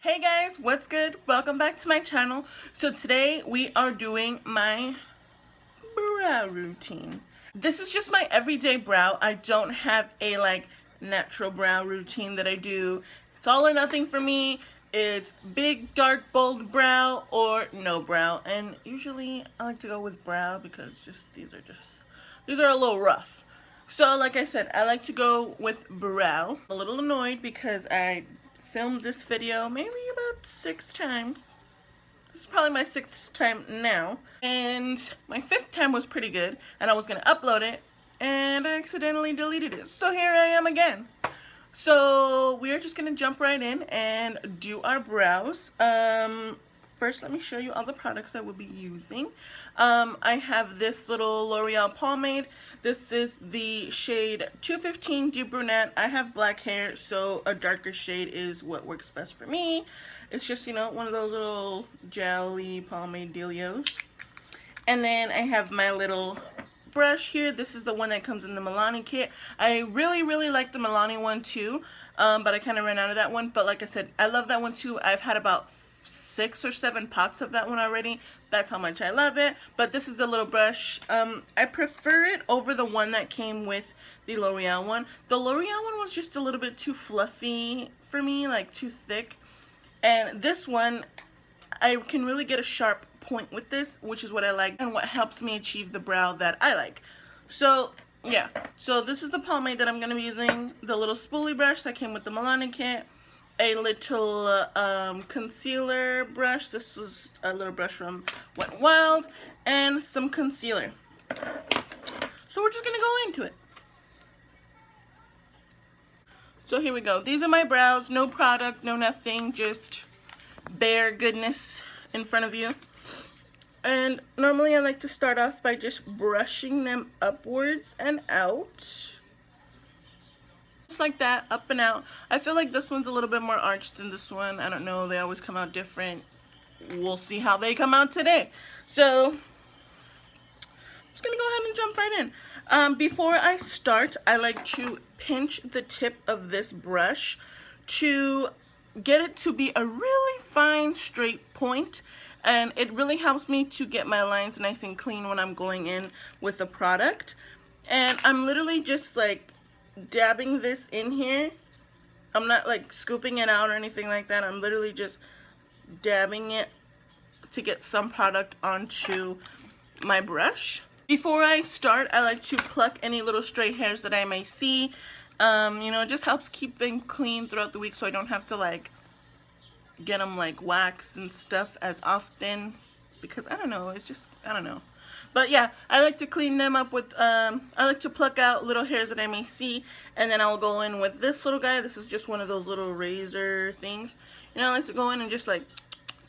Hey guys, what's good? Welcome back to my channel. So today we are doing my brow routine. This is just my everyday brow. I don't have a natural brow routine that I do. It's all or nothing for me. It's big, dark, bold brow or no brow. And usually I like to go with brow because these are a little rough. So like I said, I like to go with brow. I'm a little annoyed because I filmed this video maybe about 6 times. This is probably my 6th time now. And my 5th time was pretty good. And I was going to upload it. And I accidentally deleted it. So here I am again. So we're just going to jump right in and do our brows. First, let me show you all the products I will be using. I have this little L'Oreal pomade. This is the shade 215 Deep Brunette. I have black hair, so a darker shade is what works best for me. It's just, you know, one of those little jelly pomade dealios. And then I have my little brush here. This is the one that comes in the Milani kit. I really like the Milani one too, but I kind of ran out of that one. But like I said, I love that one too. I've had about 6 or 7 pots of that one already. That's how much I love it. But this is the little brush. I prefer it over the one that came with the L'Oreal one. The L'Oreal one was just a little bit too fluffy for me, like too thick. And this one, I can really get a sharp point with this, which is what I like and what helps me achieve the brow that I like. So yeah, so this is the pomade that I'm going to be using, the little spoolie brush that came with the Milani kit, a little concealer brush. This is a little brush from Wet n Wild, and some concealer. So we're just going to go into it. So here we go. These are my brows, no product, no nothing, just bare goodness in front of you. And normally I like to start off by just brushing them upwards and out. Just like that, up and out. I feel like this one's a little bit more arched than this one. I don't know, they always come out different. We'll see how they come out today. So, I'm just going to go ahead and jump right in. Before I start, I like to pinch the tip of this brush to get it to be a really fine straight point, and it really helps me to get my lines nice and clean when I'm going in with the product. And I'm literally just like dabbing this in here. I'm not like scooping it out or anything like that. I'm literally just dabbing it to get some product onto my brush. Before I start, I like to pluck any little stray hairs that I may see. You know, it just helps keep them clean throughout the week so I don't have to like get them like wax and stuff as often, because I don't know, it's just, I don't know. But yeah, I like to clean them up with, I like to pluck out little hairs that I may see, and then I'll go in with this little guy. This is just one of those little razor things. You know, I like to go in and just like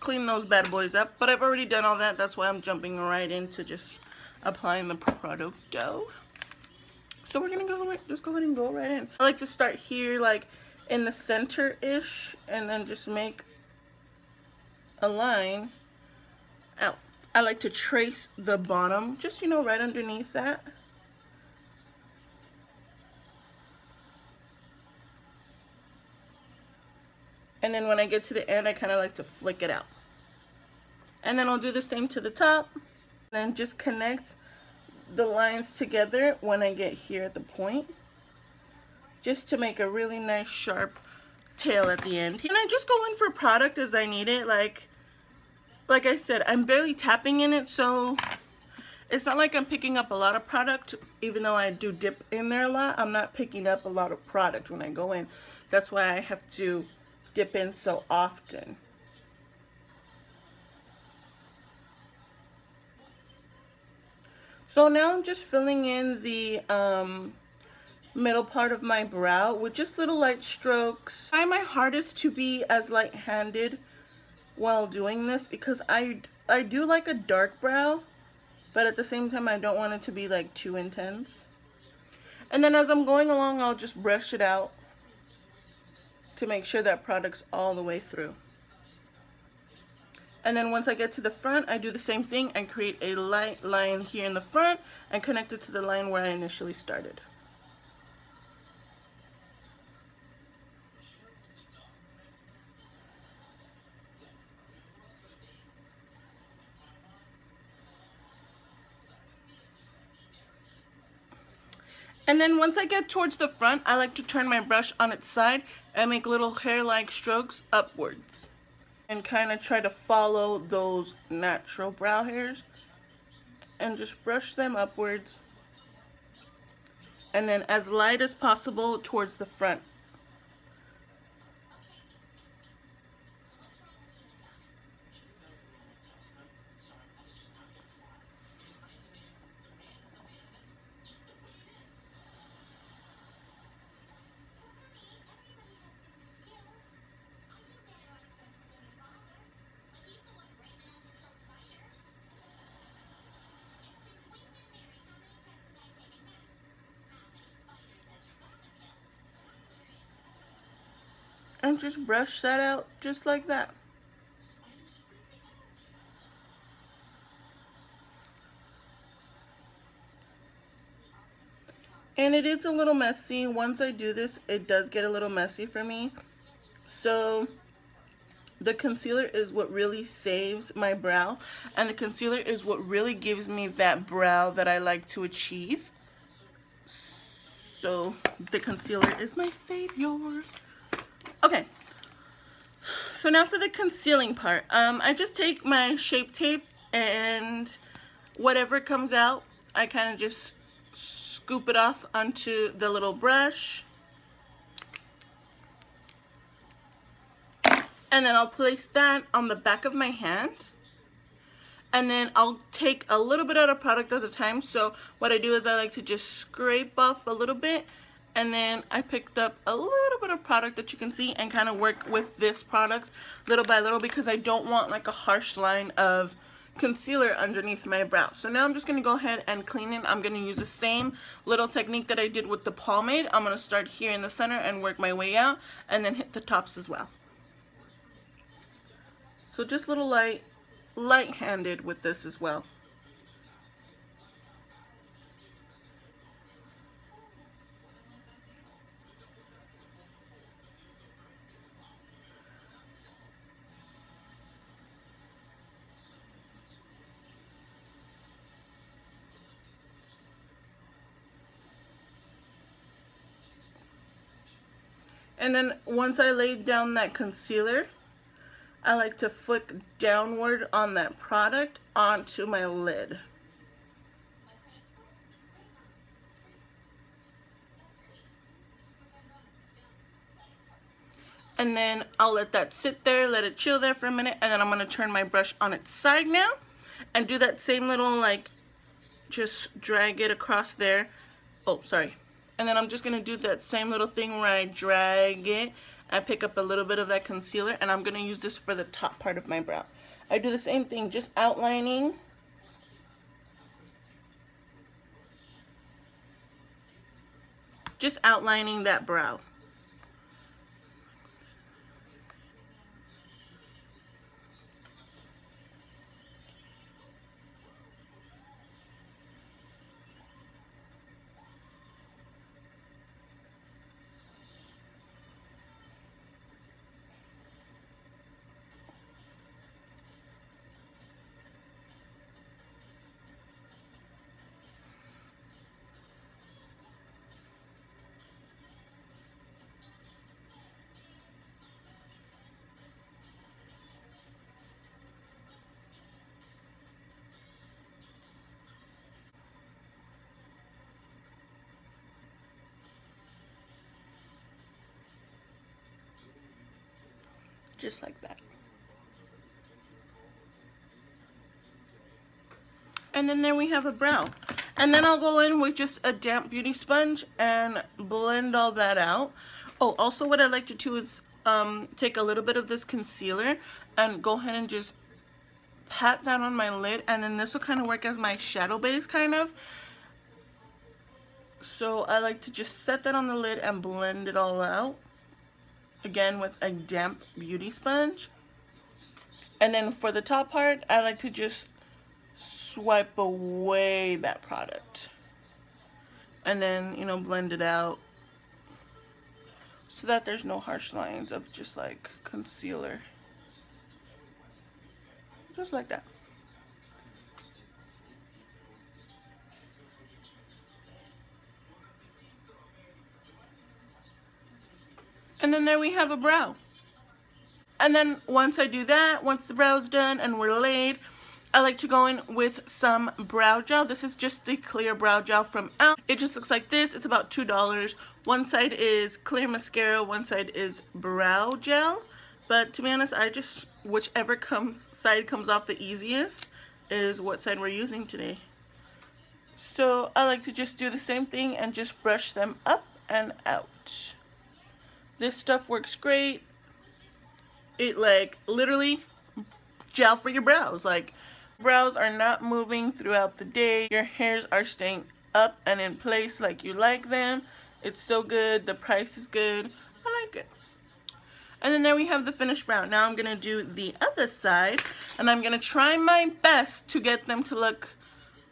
clean those bad boys up, but I've already done all that. That's why I'm jumping right into just applying the product. So we're gonna just go ahead and go right in. I like to start here like in the center-ish and then just make a line out. I like to trace the bottom, just, you know, right underneath that. And then when I get to the end, I kind of like to flick it out. And then I'll do the same to the top. Then just connect the lines together when I get here at the point, just to make a really nice sharp tail at the end. And I just go in for product as I need it. Like I said, I'm barely tapping in it, so it's not like I'm picking up a lot of product. Even though I do dip in there a lot, I'm not picking up a lot of product when I go in. That's why I have to dip in so often. So now I'm just filling in the middle part of my brow with just little light strokes. I try my hardest to be as light-handed while doing this because I do like a dark brow, but at the same time I don't want it to be like too intense. And then as I'm going along, I'll just brush it out to make sure that product's all the way through. And then once I get to the front, I do the same thing and create a light line here in the front and connect it to the line where I initially started. And then once I get towards the front, I like to turn my brush on its side and make little hair-like strokes upwards. And kind of try to follow those natural brow hairs. And just brush them upwards. And then as light as possible towards the front. And just brush that out just like that. And it is a little messy. Once I do this, it does get a little messy for me. So the concealer is what really saves my brow. And the concealer is what really gives me that brow that I like to achieve. So the concealer is my savior. Okay. So now for the concealing part. I just take my Shape Tape and whatever comes out, I kind of just scoop it off onto the little brush. And then I'll place that on the back of my hand. And then I'll take a little bit out of product at a time. So what I do is I like to just scrape off a little bit. And then I picked up a little bit of product that you can see and kind of work with this product little by little because I don't want like a harsh line of concealer underneath my brow. So now I'm just going to go ahead and clean it. I'm going to use the same little technique that I did with the pomade. I'm going to start here in the center and work my way out and then hit the tops as well. So just little light-handed with this as well. And then once I laid down that concealer, I like to flick downward on that product onto my lid. And then I'll let that sit there, let it chill there for a minute, and then I'm going to turn my brush on its side now and do that same little, like, just drag it across there. Oh, sorry. And then I'm just going to do that same little thing where I drag it. I pick up a little bit of that concealer, and I'm going to use this for the top part of my brow. I do the same thing, just outlining. Just outlining that brow. Just like that. And then there we have a brow. And then I'll go in with just a damp beauty sponge and blend all that out. Oh, also what I like to do is take a little bit of this concealer and go ahead and just pat that on my lid, and then this will kind of work as my shadow base kind of. So I like to just set that on the lid and blend it all out. Again with a damp beauty sponge. And then for the top part, I like to just swipe away that product. And then, you know, blend it out so that there's no harsh lines of just like concealer. Just like that. And then there we have a brow. And then once I do that, once the brow's done and we're laid, I like to go in with some brow gel. This is just the clear brow gel from Elf. It just looks like this. It's about $2. One side is clear mascara, one side is brow gel. But to be honest, I just, whichever side comes off the easiest is what side we're using today. So I like to just do the same thing and just brush them up and out. This stuff works great. It like literally gel for your brows. Like, brows are not moving throughout the day. Your hairs are staying up and in place like you like them. It's so good. The price is good. I like it. And then there we have the finished brow. Now I'm gonna do the other side, and I'm gonna try my best to get them to look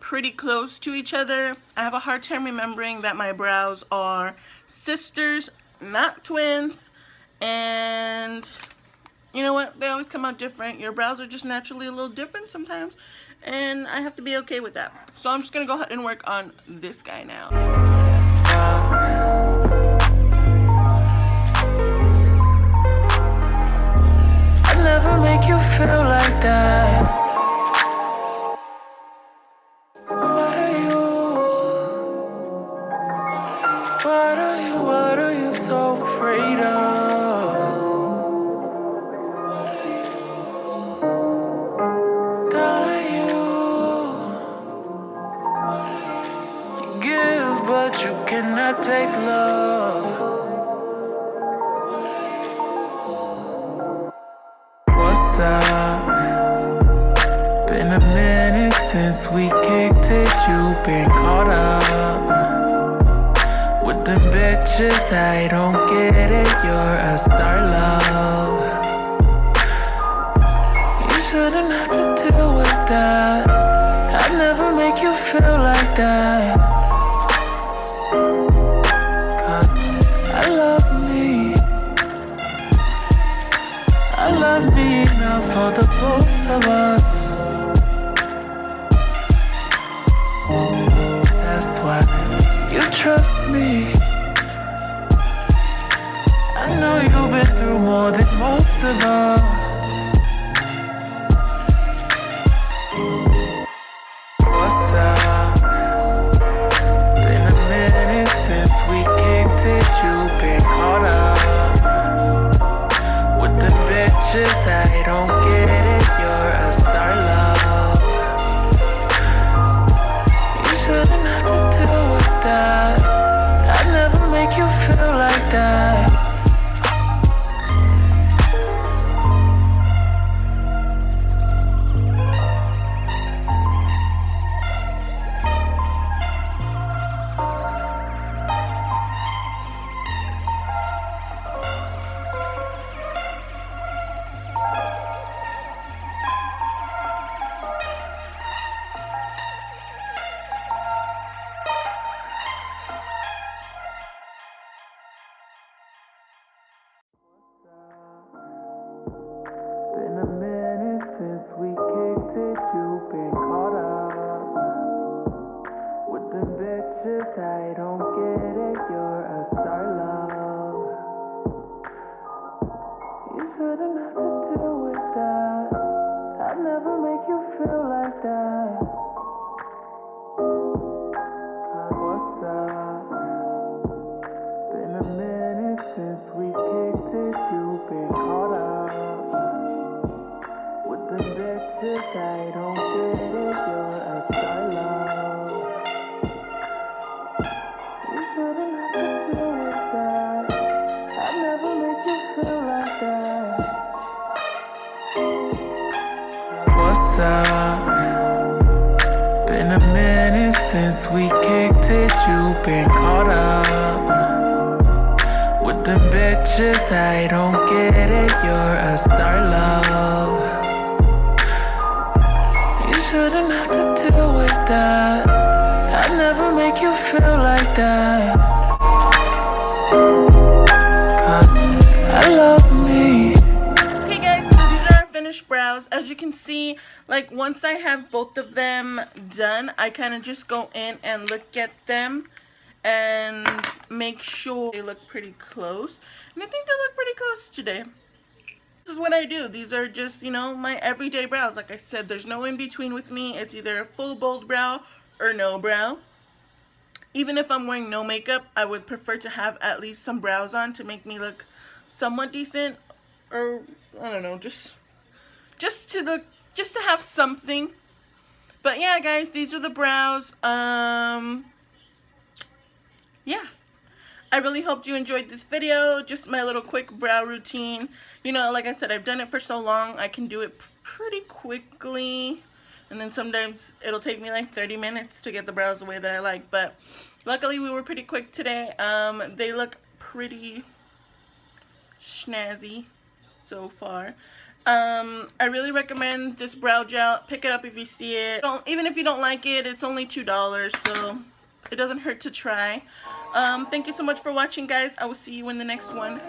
pretty close to each other. I have a hard time remembering that my brows are sisters, not twins. And you know what? They always come out different. Your brows are just naturally a little different sometimes, and I have to be okay with that. So I'm just gonna go ahead and work on this guy now. I'd never make you feel like that. What are you so afraid of? But you cannot take love. What's up? Been a minute since we kicked it. You've been caught up with them bitches. I don't get it. You're a star, love. You shouldn't have to deal with that. I'd never make you feel like that. I love me enough for the both of us. That's why you trust me. I know you've been through more than most of us. What's up? Been a minute since we kicked it. You've been caught up with the bitches. I don't get it. You're a star, love. You shouldn't have to deal with that. I'd never make you feel like that. Been a minute since we kicked it. You've been caught up with the bitches. I don't get it. You're a star, love. You shouldn't have to deal with that. I'd never make you feel like that. What's up? Been a minute since we kicked it. You've been caught up with the bitches. I don't get it. You're a star, love. You shouldn't have to deal with that. I'd never make you feel like that. What's up? Been a minute since we kicked it. You've been caught up with them bitches. I don't get it. You're a star, love. You shouldn't have to deal with that. I'd never make you feel like that. 'Cause I love me. Okay guys, so these are our finished brows. As you can see, like once I have both of them done, I kind of just go in and look at them and make sure they look pretty close. And I think they look pretty close today. This is what I do. These are just, you know, my everyday brows. Like I said, there's no in between with me. It's either a full bold brow or no brow. Even if I'm wearing no makeup, I would prefer to have at least some brows on to make me look somewhat decent, or I don't know, just to have something. But yeah, guys, these are the brows. Yeah. I really hoped you enjoyed this video. Just my little quick brow routine. You know, like I said, I've done it for so long, I can do it pretty quickly. And then sometimes it'll take me like 30 minutes to get the brows the way that I like. But luckily we were pretty quick today. They look pretty snazzy so far. I really recommend this brow gel. Pick it up if you see it. Even if you don't like it, it's only $2, so it doesn't hurt to try. Thank you so much for watching, guys. I will see you in the next one.